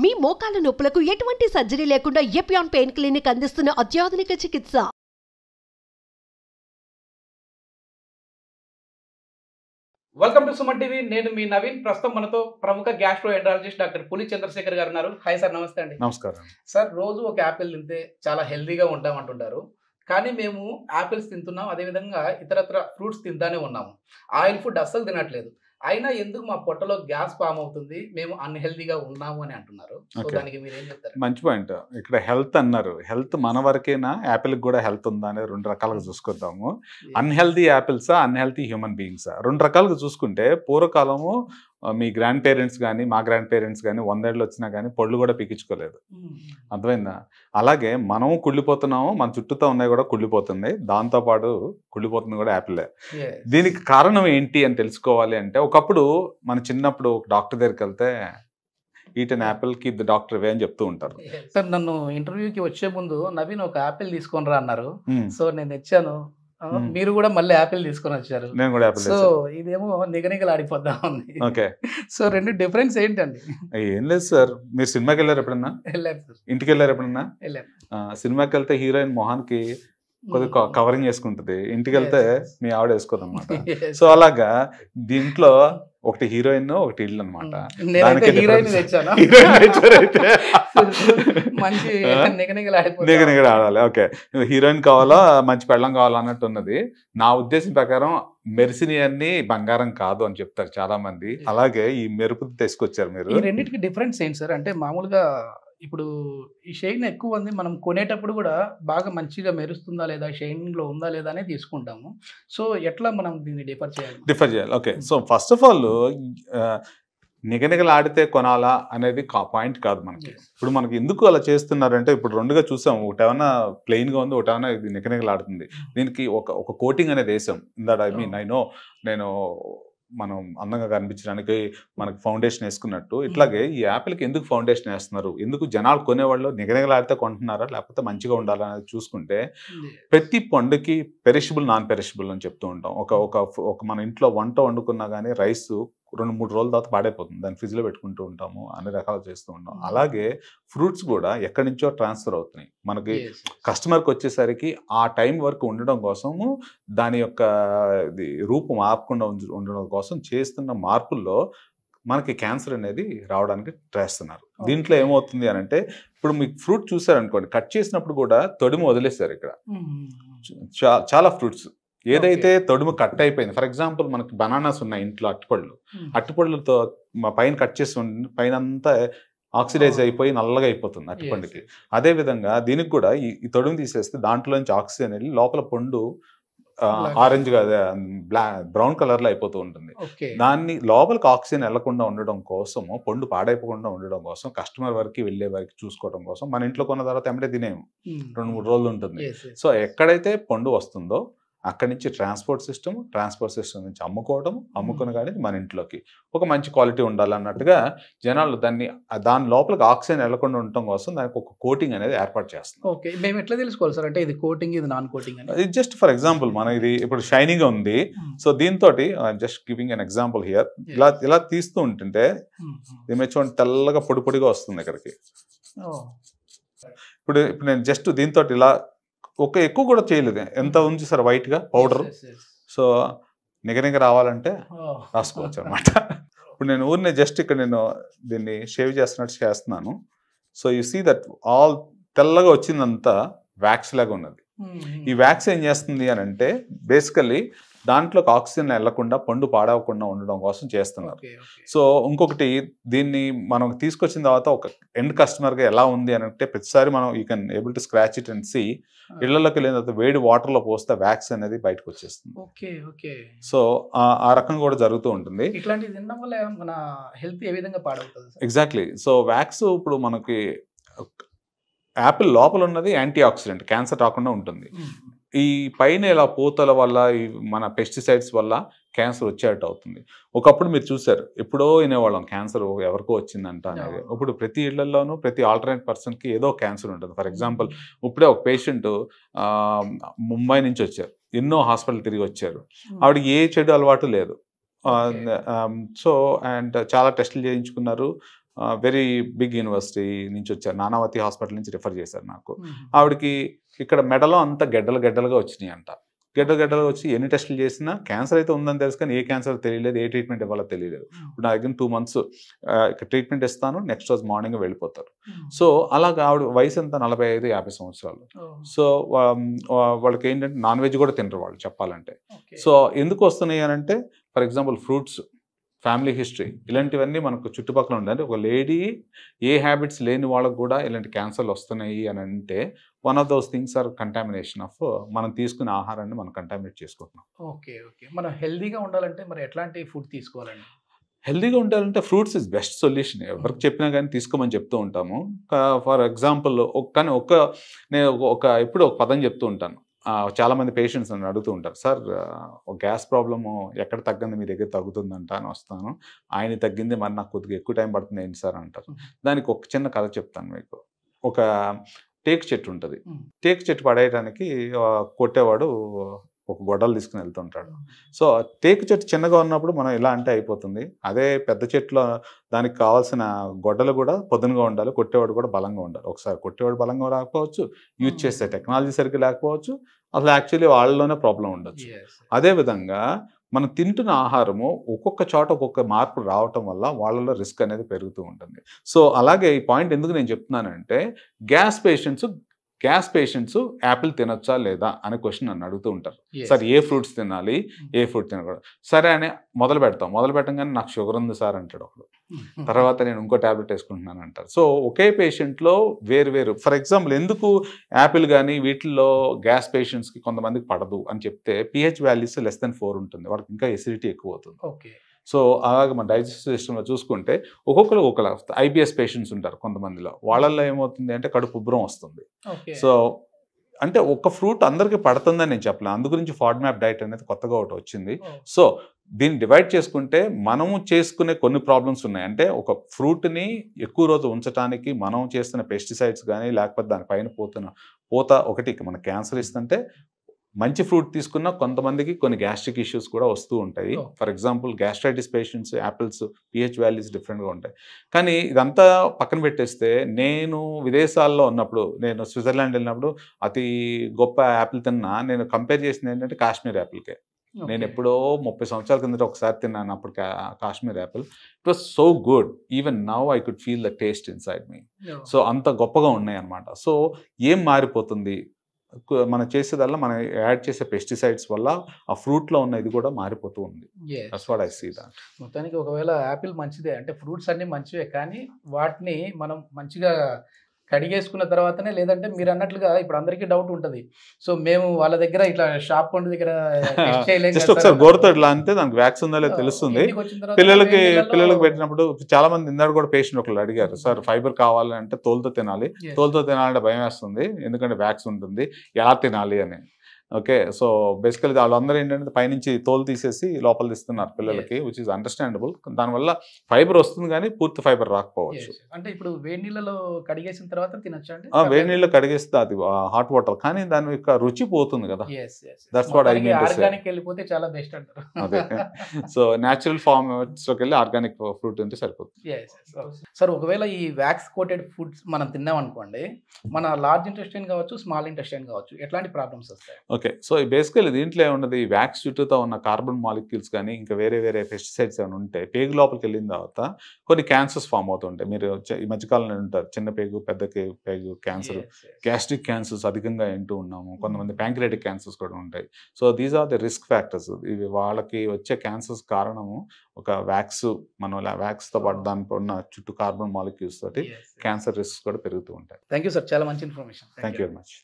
మీ మోకాల నొప్పులకు ఎటువంటి సర్జరీ లేకుండా ఎపియాన్ పెయిన్ క్లినిక్ అందిస్తున్న అత్యాధునిక చికిత్స. Welcome to Suman TV. నేను మీ నవీన్. ప్రస్తుతం మనతో ప్రముఖ గ్యాస్ట్రో ఎంట్రాలజిస్ట్ డాక్టర్ పులి చంద్రశేఖర్ గారు ఉన్నారు. హాయ్ సార్, నమస్తే అండి. నమస్కారం సార్, రోజు ఒక యాపిల్ తింటే చాలా హెల్తీగా ఉంటామంటుంటారు. కానీ మేము యాపిల్స్ తింటున్నాం, అదేవిధంగా ఇతరత్ర ఫ్రూట్స్ తింటానే ఉన్నాము. ఆయిల్ ఫుడ్ అస్సలు తినట్లేదు. అయినా ఎందుకు మా పొట్టలో గ్యాస్ ఫామ్ అవుతుంది, మేము అన్హెల్దీగా ఉన్నాము అని అంటున్నారు. సో దానికి మీరు ఏం చెప్తారు? మంచి పాయింట్. ఇక్కడ హెల్త్ అన్నారు. హెల్త్ మన వరకేనా, యాపిల్కి కూడా హెల్త్ ఉందా అనేది రెండు రకాలుగా చూసుకుందాము. అన్హెల్దీ యాపిల్సా, అన్హెల్తీ హ్యూమన్ బీయింగ్సా, రెండు రకాలుగా చూసుకుంటే పూర్వకాలము మీ గ్రాండ్ పేరెంట్స్ కానీ మా గ్రాండ్ పేరెంట్స్ కానీ 100 ఏళ్ళు వచ్చినా కానీ పళ్ళు కూడా పీకించుకోలేదు. అర్థమైందా? అలాగే మనము కుళ్ళిపోతున్నాము, మన చుట్టూతో ఉన్నాయి కూడా కుళ్ళిపోతుంది. దాంతోపాటు కుళ్ళిపోతుంది కూడా యాపిలే. దీనికి కారణం ఏంటి అని తెలుసుకోవాలి అంటే, ఒకప్పుడు మన చిన్నప్పుడు ఒక డాక్టర్ దగ్గరికి వెళ్తే eat an apple keep the doctor way అని చెప్తూ ఉంటారు. సార్, నన్ను ఇంటర్వ్యూకి వచ్చే ముందు నవీన్ ఒక యాపిల్ తీసుకొని రా అన్నారు. సో నేను తెచ్చాను. మీరు కూడా మళ్ళీ యాపిల్ తీసుకొని వచ్చారు. నేను కూడా యాపిల్. సో ఇదేమో నిగనిగలు ఆడిపోతా ఉంది. ఓకే, సో రెండు డిఫరెన్స్ ఏంటండి? ఏం లేదు సార్, మీరు సినిమాకి వెళ్ళారు ఎప్పుడన్నా? వెళ్ళారు సార్. ఇంటికి వెళ్ళారు ఎప్పుడన్నా? వెళ్ళారు. సినిమాకి వెళ్తే హీరోయిన్ మొహానికి కొద్దిగా కవరింగ్ చేసుకుంటది, ఇంటికి వెళ్తే మీ ఆవిడ వేసుకోదు అనమాట. సో అలాగా దీంట్లో ఒకటి హీరోయిన్, ఒకటి ఇల్లు అనమాట. ఆడాలి. ఓకే, హీరోయిన్ కావాలా మంచి పెళ్ళం కావాలా అన్నట్టు ఉన్నది. నా ఉద్దేశం ప్రకారం మెరిసిని అన్ని బంగారం కాదు అని చెప్తారు చాలా మంది. అలాగే ఈ మెరుపు తీసుకొచ్చారు మీరు. ఈ రెండింటికి డిఫరెన్స్ ఏంటి సార్? అంటే మామూలుగా ఇప్పుడు ఈ షైన్ ఎక్కువ ఉంది, మనం కొనేటప్పుడు కూడా బాగా మంచిగా మెరుస్తుందా లేదా, షైన్లో ఉందా లేదా అనేది తీసుకుంటాము. సో ఎట్లా మనం దీన్ని డిఫర్ చేయాలి? Okay, so first of all నిగనిగలు ఆడితే కొనాలా అనేది పాయింట్ కాదు మనకి. ఇప్పుడు మనకి ఎందుకు అలా చేస్తున్నారంటే, ఇప్పుడు రెండుగా చూసాం. ఒకటి ఏమైనా ప్లెయిన్గా ఉంది, ఒకటి ఏమైనా ఇది నిగనిగలు ఆడుతుంది. దీనికి ఒక కోటింగ్ అనేది వేసాం. ఇందాక నేను మనం అందంగా కనిపించడానికి మనకు ఫౌండేషన్ వేసుకున్నట్టు, ఇట్లాగే ఈ యాపిల్కి ఎందుకు ఫౌండేషన్ వేస్తున్నారు, ఎందుకు జనాలు కొనేవాళ్ళు నిగనిగలాడితే కొంటున్నారా లేకపోతే మంచిగా ఉండాలనేది చూసుకుంటే, ప్రతి పండుకి పెరిషబుల్ నాన్ పెరిషబుల్ అని చెప్తూ ఉంటాం. ఒక మన ఇంట్లో వంట వండుకున్నా కానీ రైస్ 2-3 రోజుల తర్వాత పాడైపోతుంది, దాన్ని ఫ్రిడ్జ్లో పెట్టుకుంటూ ఉంటాము, అన్ని రకాలు చేస్తూ ఉంటాం. అలాగే ఫ్రూట్స్ కూడా ఎక్కడి నుంచో ట్రాన్స్ఫర్ అవుతున్నాయి. మనకి కస్టమర్కి వచ్చేసరికి ఆ టైం వరకు ఉండడం కోసము, దాని యొక్క రూపం ఆపకుండా ఉండడం కోసం చేస్తున్న మార్పుల్లో మనకి క్యాన్సర్ అనేది రావడానికి చేస్తున్నారు. దీంట్లో ఏమవుతుంది అని అంటే, ఇప్పుడు మీకు ఫ్రూట్ చూసారనుకోండి, కట్ చేసినప్పుడు కూడా తొడిమ వదిలేస్తారు. ఇక్కడ చాలా ఫ్రూట్స్ ఏదైతే తొడుము కట్ అయిపోయింది, ఫర్ ఎగ్జాంపుల్ మనకి బనానాస్ ఉన్నాయి ఇంట్లో, అట్టుపళ్ళతో పైన కట్ చేసి పైన అంతా ఆక్సిడైజ్ అయిపోయి నల్లగా అయిపోతుంది అట్టుపండుకి. అదేవిధంగా దీనికి కూడా ఈ తొడుము తీసేస్తే దాంట్లోంచి ఆక్సిజన్ వెళ్ళి లోపల పండు ఆరెంజ్ గా బ్రౌన్ కలర్ లో అయిపోతూ ఉంటుంది. దాన్ని లోపలికి ఆక్సిజన్ వెళ్లకుండా ఉండడం కోసము, పండు పాడైపోకుండా ఉండడం కోసం, కస్టమర్ వరకు వెళ్లే వరకు చూసుకోవడం కోసం మన ఇంట్లో కొన్న తర్వాత ఎమ్మటే తినేము, 2-3 రోజులు ఉంటుంది. సో ఎక్కడైతే పండు వస్తుందో అక్కడి నుంచి ట్రాన్స్పోర్ట్ సిస్టమ్ నుంచి అమ్ముకుని కానీ మన ఇంట్లోకి ఒక మంచి క్వాలిటీ ఉండాలన్నట్టుగా జనాలు దాని లోపలికి ఆక్సిజన్ వెళ్లకుండా ఉండటం కోసం దానికి ఒక కోటింగ్ అనేది ఏర్పాటు చేస్తాం. ఓకే, మేము ఎట్లా తెలుసుకోవాలి సార్? అంటే ఇది కోటింగ్, ఇది నాన్ కోటింగ్? ఇది జస్ట్ ఫర్ ఎగ్జాంపుల్, మన ఇది ఇప్పుడు షైనింగ్ ఉంది. సో దీంతో just giving an example here, ఇలా తీస్తూ ఉంటుంటే దీని చూడండి తెల్లగా పొడిగా వస్తుంది ఇక్కడికి. ఇప్పుడు నేను జస్ట్ దీంతో ఇలా ఎక్కువ కూడా చేయలేదు, ఎంత ఉంది సార్ వైట్ గా పౌడర్. సో నిగనిగ రావాలంటే రాసుకోవచ్చు అనమాట. ఇప్పుడు నేను ఊరినే జస్ట్ ఇక్కడ నేను దీన్ని షేవ్ చేస్తున్నట్టు చేస్తున్నాను. So you see that all తెల్లగా వచ్చిందంతా వ్యాక్స్ లాగా ఉన్నది. ఈ వ్యాక్స్ ఏం చేస్తుంది అని అంటే, బేసికలీ దాంట్లోకి ఆక్సిజన్ వెళ్లకుండా పండు పాడవకుండా ఉండడం కోసం చేస్తున్నారు. సో ఇంకొకటి, దీన్ని మనం తీసుకొచ్చిన తర్వాత ఒక ఎండ్ కస్టమర్గా ఎలా ఉంది అని అంటే, ప్రతిసారి మనం you can able to scratch it and see, ఇళ్లలోకి వెళ్ళిన తర్వాత వేడి వాటర్లో పోస్తే వ్యాక్స్ అనేది బయటకు వచ్చేస్తుంది. సో ఆ రకం కూడా జరుగుతూ ఉంటుంది. ఎగ్జాక్ట్లీ. సో వ్యాక్స్ ఇప్పుడు మనకి యాపిల్ లోపల ఉన్నది యాంటీ ఆక్సిడెంట్, క్యాన్సర్ రాకుండా ఉంటుంది. ఈ పైన ఇలా పూతల వల్ల, మన పెస్టిసైడ్స్ వల్ల క్యాన్సర్ వచ్చేటట్టు అవుతుంది. ఒకప్పుడు మీరు చూసారు, ఎప్పుడో వినేవాళ్ళం క్యాన్సర్ ఎవరికో వచ్చిందంట అనేది. ఇప్పుడు ప్రతి ఇళ్లలోనూ ప్రతి ఆల్టర్నేట్ పర్సన్కి ఏదో క్యాన్సర్ ఉంటుంది. ఫర్ ఎగ్జాంపుల్, ఇప్పుడే ఒక పేషెంట్ ముంబై నుంచి వచ్చారు, ఎన్నో హాస్పిటల్ తిరిగి వచ్చారు. ఆవిడకి ఏ చెడు అలవాటు లేదు. సో అండ్ చాలా టెస్టులు చేయించుకున్నారు, వెరీ బిగ్ యూనివర్సిటీ నుంచి వచ్చారు, నానావతి హాస్పిటల్ నుంచి రిఫర్ చేశారు నాకు. ఆవిడకి ఇక్కడ మెడలో అంతా గడ్డలుగా వచ్చినాయి అంట. గడ్డలుగా వచ్చి ఎన్ని టెస్టులు చేసినా క్యాన్సర్ అయితే ఉందని తెలుసు, కానీ ఏ క్యాన్సర్ తెలియలేదు, ఏ ట్రీట్మెంట్ ఇవ్వాలో తెలియలేదు. ఇప్పుడు నా దగ్గర 2 months ట్రీట్మెంట్ ఇస్తాను, నెక్స్ట్ రోజు మార్నింగ్ వెళ్ళిపోతారు. సో అలాగా ఆవిడ వయసు ఎంత 45-50 సంవత్సరాలు. సో వాళ్ళకి ఏంటంటే నాన్ వెజ్ కూడా తినరు వాళ్ళు చెప్పాలంటే. సో ఎందుకు వస్తున్నాయి అని అంటే, for example fruits, family history, ఇలాంటివన్నీ మనకు చుట్టుపక్కల ఉండాలి. ఒక లేడీ ఏ హ్యాబిట్స్ లేని వాళ్ళకు కూడా ఇలాంటి క్యాన్సర్లు వస్తున్నాయి అని అంటే, one of those things are contamination of మనం తీసుకునే ఆహారాన్ని మనం కంటామినేట్ చేసుకుంటున్నాం. ఓకే. మనం హెల్దీగా ఉండాలంటే మరి ఎట్లాంటి ఫుడ్ తీసుకోవాలండి? హెల్దీగా ఉండాలంటే ఫ్రూట్స్ ఇస్ బెస్ట్ సొల్యూషన్. ఎవరికి చెప్పినా కానీ తీసుకోమని చెప్తూ ఉంటాము. ఫర్ ఎగ్జాంపుల్ కానీ నేను ఎప్పుడు ఒక పదం చెప్తూ ఉంటాను. చాలామంది పేషెంట్స్ నన్ను అడుగుతూ ఉంటారు, సార్ ఒక గ్యాస్ ప్రాబ్లము ఎక్కడ తగ్గింది మీ దగ్గర తగ్గుతుందంట అని వస్తాను, ఆయన తగ్గింది మరి నాకు కొద్దిగా ఎక్కువ టైం పడుతుంది ఏంటి సార్ అంటారు. దానికి ఒక చిన్న కథ చెప్తాను మీకు. ఒక టేక్ చెట్టు ఉంటుంది. టేక్ చెట్టు పడేయడానికి కొట్టేవాడు ఒక గొడ్డలు తీసుకుని వెళ్తుంటాడు. సో టేకు చెట్టు చిన్నగా ఉన్నప్పుడు మనం ఇలా అంటే అయిపోతుంది. అదే పెద్ద చెట్టులో దానికి కావాల్సిన గొడ్డలు కూడా పొద్దునగా ఉండాలి, కొట్టేవాడు కూడా బలంగా ఉండాలి. ఒకసారి కొట్టేవాడు బలంగా రాకపోవచ్చు, యూజ్ చేసే టెక్నాలజీ సరిగ్గా లేకపోవచ్చు, అసలు యాక్చువల్లీ వాళ్ళలోనే ప్రాబ్లం ఉండొచ్చు. అదేవిధంగా మనం తింటున్న ఆహారము ఒక్కొక్క చోట ఒక్కొక్క మార్పు రావటం వల్ల వాళ్ళలో రిస్క్ అనేది పెరుగుతూ ఉంటుంది. సో అలాగే ఈ పాయింట్ ఎందుకు నేను చెప్తున్నానంటే, గ్యాస్ పేషెంట్స్ యాపిల్ తినొచ్చా లేదా అనే క్వశ్చన్ నన్ను అడుగుతూ ఉంటారు. సార్ ఏ ఫ్రూట్స్ తినాలి, ఏ ఫ్రూట్ తినకూడదు. సరే అని మొదలు పెట్టంగానే నాకు షుగర్ ఉంది సార్ అంటాడు ఒకడు. తర్వాత నేను ఇంకో ట్యాబ్లెట్ వేసుకుంటున్నాను అంటారు. సో ఒకే పేషెంట్లో వేరు ఫర్ ఎగ్జాంపుల్ ఎందుకు యాపిల్ కానీ వీటిల్లో గ్యాస్ పేషెంట్స్కి కొంతమందికి పడదు అని చెప్తే, pH వాల్యూస్ <4 ఉంటుంది, వాళ్ళకి ఇంకా ఎసిడిటీ ఎక్కువ అవుతుంది. ఓకే. సో అలాగే మన డైజెస్టివ్ సిస్టంలో చూసుకుంటే ఒక్కొక్కరు IBS పేషెంట్స్ ఉంటారు కొంతమందిలో, వాళ్ళల్లో ఏమవుతుంది అంటే కడుపు ఉబ్బరం వస్తుంది. సో అంటే ఒక ఫ్రూట్ అందరికీ పడుతుందని నేను చెప్పలేను. అందు గురించి FODMAP డైట్ అనేది కొత్తగా ఒకటి వచ్చింది. సో దీన్ని డివైడ్ చేసుకుంటే మనము చేసుకునే కొన్ని ప్రాబ్లమ్స్ ఉన్నాయి. అంటే ఒక ఫ్రూట్ని ఎక్కువ రోజు ఉంచడానికి మనం చేస్తున్న పెస్టిసైడ్స్ కానీ, లేకపోతే దానిపైన పోత ఒకటి మన క్యాన్సర్ ఇస్తుంటే, మంచి ఫ్రూట్ తీసుకున్న కొంతమందికి కొన్ని గ్యాస్ట్రిక్ ఇష్యూస్ కూడా వస్తూ ఉంటాయి. For example gastritis patients apples pH values డిఫరెంట్గా ఉంటాయి. కానీ ఇదంతా పక్కన పెట్టేస్తే, నేను విదేశాల్లో ఉన్నప్పుడు, నేను స్విట్జర్లాండ్ వెళ్ళినప్పుడు అతి గొప్ప యాపిల్ తిన్నా నేను కంపేర్ చేసింది ఏంటంటే కాశ్మీర్ యాపిల్కే. నేను ఎప్పుడో 30 సంవత్సరాల కిందట ఒకసారి తిన్నాను అప్పుడు Kashmir Apple. It was so good, even now I could feel the taste inside me. So అంత గొప్పగా ఉన్నాయి అన్నమాట. సో ఏం మారిపోతుంది మనం చేసేదల్లా, మనం యాడ్ చేసే పెస్టిసైడ్స్ వల్ల ఆ ఫ్రూట్లో ఉన్న ఇది కూడా మారిపోతూ ఉంది. That's what I see that. మొత్తానికి ఒకవేళ యాపిల్ మంచిదే అంటే, ఫ్రూట్స్ అన్ని మంచివే, కానీ వాటిని మనం మంచిగా కడిగేసుకున్న తర్వాతనే, లేదంటే మీరు అన్నట్లుగా ఇప్పుడు అందరికీ డౌట్ ఉంటుంది. సో మేము వాళ్ళ దగ్గర ఇట్లా షాప్ పండు దగ్గర ఒకసారి గోరుతో ఇట్లా అంతే దానికి వ్యాక్స్ ఉందా లేదా తెలుస్తుంది. పిల్లలకి పెట్టినప్పుడు చాలా మంది ఇందాక కూడా పేషెంట్ ఒకళ్ళు అడిగారు, సార్ ఫైబర్ కావాలి అంటే తోలుతో తినాలంటే భయం వేస్తుంది, ఎందుకంటే వ్యాక్స్ ఉంటుంది, ఎలా తినాలి అని. ఓకే. సో బేసికలీ వాళ్ళందరూ ఏంటంటే పైనుంచి తోలు తీసేసి లోపల తీస్తున్నారు పిల్లలకి, విచ్ ఇస్ అండర్స్టాండబుల్. దానివల్ల ఫైబర్ వస్తుంది కానీ పూర్తి ఫైబర్ రాకపోవచ్చు. అంటే ఇప్పుడు వేడి నీళ్ళలో కడిగేసిన తర్వాత తినొచ్చా అండి? వేడి నీళ్ళు కడిగేస్తే అది హాట్ వాటర్, కానీ దాని యొక్క రుచి పోతుంది కదా. That's what I mean to say. Organic వెళ్ళిపోతే చాలా బెస్ట్ అంటారు. అదే. సో న్యాచురల్ ఫార్మ్స్ లోకి వెళ్ళి ఆర్గానిక్ ఫ్రూట్ తింటే సరిపోతుంది. సార్ ఒకవేళ ఈ వ్యాక్స్ కోటెడ్ ఫుడ్స్ మనం తిన్నాం అనుకోండి, మన లార్జ్ ఇంటెస్టైన్ కావచ్చు, స్మాల్ ఇంటెస్టైన్ కావచ్చు, ఎట్లాంటి ప్రాబ్లమ్స్ వస్తాయి? ఓకే. సో బేసికలీ దీంట్లో ఏమున్నది, ఈ వ్యాక్స్ చుట్టూతో ఉన్న కార్బన్ మాలిక్యూల్స్ కానీ ఇంకా వేరే పెస్టిసైడ్స్ ఏమైనా ఉంటే పేగు లోపలికి వెళ్ళిన తర్వాత కొన్ని క్యాన్సర్స్ ఫామ్ అవుతుంటాయి. మీరు ఈ మధ్యకాలంలో ఉంటారు, చిన్న పేగు, పెద్ద పేగు క్యాన్సర్, గ్యాస్ట్రిక్ క్యాన్సర్స్ అధికంగా వింటూ ఉన్నాము. కొంతమంది ప్యాంక్రియాటిక్ క్యాన్సర్స్ కూడా ఉంటాయి. So these are the risk factors. ఇవి వాళ్ళకి వచ్చే క్యాన్సర్స్ కారణము ఒక మనం వ్యాక్స్తో పాటు దానిపై ఉన్న చుట్టూ కార్బన్ మాలిక్యూల్స్ తోటి క్యాన్సర్ రిస్క్ కూడా పెరుగుతూ ఉంటాయి. థ్యాంక్ యూ సార్, చాలా మంచి information. Thank you very much.